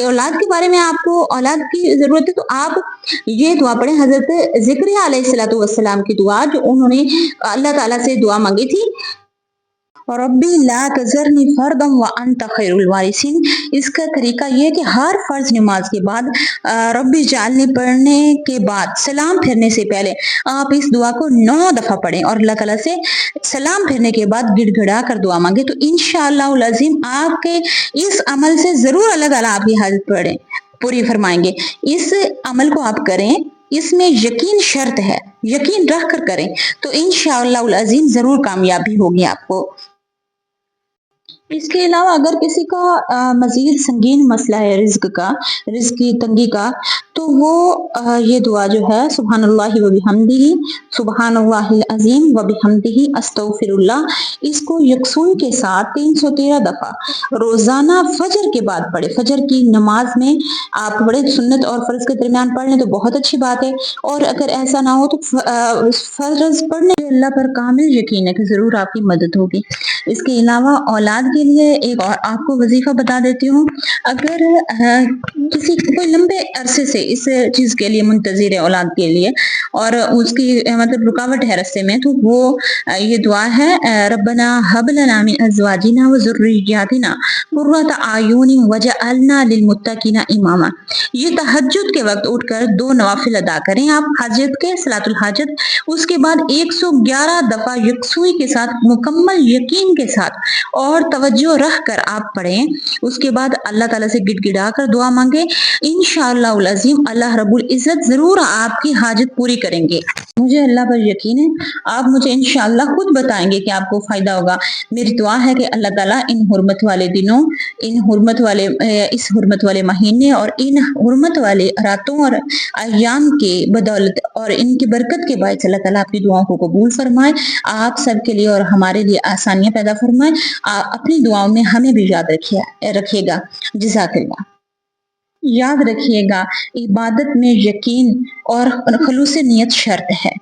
औलाद के बारे में आपको औलाद की ज़रूरत है तो आप ये दुआ पढ़ें। हज़रत ज़करिया अलैहिस्सलातु वस्सलाम की दुआ जो उन्होंने अल्लाह ताला से दुआ मांगी थी, रब्बी ला तज़रनी फ़र्दन व अंत खैरुल वारिसिन। इसका तरीका ये है कि हर फ़र्ज़ नमाज के बाद रब्बी जालनी पढ़ने के बाद सलाम फिरने से पहले आप इस दुआ को 9 दफ़ा पढ़ें और अल्लाह ताला से सलाम फिरने के बाद गिड़गिड़ा कर दुआ मांगे, तो इंशाअल्लाहुल अज़ीम आपके इस अमल से ज़रूर अल्लाह ताला आपकी हाजत पूरी फरमाएंगे। इस अमल को आप करें, इसमें यकीन शर्त है, यकीन रख कर करें तो इंशाअल्लाहुल अज़ीम ज़रूर कामयाबी होगी आपको। इसके अलावा अगर किसी का मज़ीद संगीन मसला है रिज़्क की तंगी का, तो वो ये दुआ जो है सुब्हानल्लाहि व बिहम्दिही सुब्हानल्लाहिल अज़ीम व बिहम्दिही अस्तगफिरुल्लाह, इसको यकसुई के साथ 313 दफ़ा रोज़ाना फजर के बाद पढ़े। फजर की नमाज में आप पढ़े, सुन्नत और फ़र्ज़ के दरमियान पढ़ लें तो बहुत अच्छी बात है, और अगर ऐसा ना हो तो फ़र्ज़ पढ़ने अल्लाह पर कामिल यकीन है कि ज़रूर आपकी मदद होगी। इसके अलावा औलाद के लिए एक और आपको वजीफा बता देती हूँ। अगर किसी कोई लंबे अरसे से इस चीज के लिए मुंतजिर है औलाद के लिए और उसकी मतलब रुकावट है रास्ते में, तो वो ये दुआ है, रब्बना हब लना मिन अज़वाजिना व ज़ुर्रिय्यातिना कुर्रता आयुनि वजअलना लिलमुत्तकीना इमामा। ये तहज्जुद के वक्त उठकर 2 नवाफिल अदा करें आप हाजत के, सलातुल हाजत, उसके बाद 111 दफा यकसुई के साथ मुकम्मल यकीन के साथ और तवज्जो रख कर आप पढ़ें। उसके बाद अल्लाह ताला से गिड़गिड़ा कर दुआ मांगे, इंशाअल्लाहुल अज़ीम अल्लाह रब्बुल इज़्ज़त जरूर आपकी हाजत पूरी करेंगे। मुझे अल्लाह पर यकीन है, आप मुझे इंशाअल्लाह खुद बताएंगे कि आपको फायदा होगा। मेरी दुआ है कि अल्लाह ताला इन हुर्मत वाले दिनों, इन हुर्मत वाले इस हुर्मत वाले महीने और इन हुर्मत वाले रातों और अय्याम के बदौलत और इनकी बरकत के बायस अल्लाह ताला आपकी दुआओं को कबूल फरमाए, आप सबके लिए और हमारे लिए आसानियां पैदा फरमाए। अपनी दुआओं में हमें भी याद रखिएगा। जज़ाकल्लाह। याद रखिएगा, इबादत में यकीन और खलूस नियत शर्त है।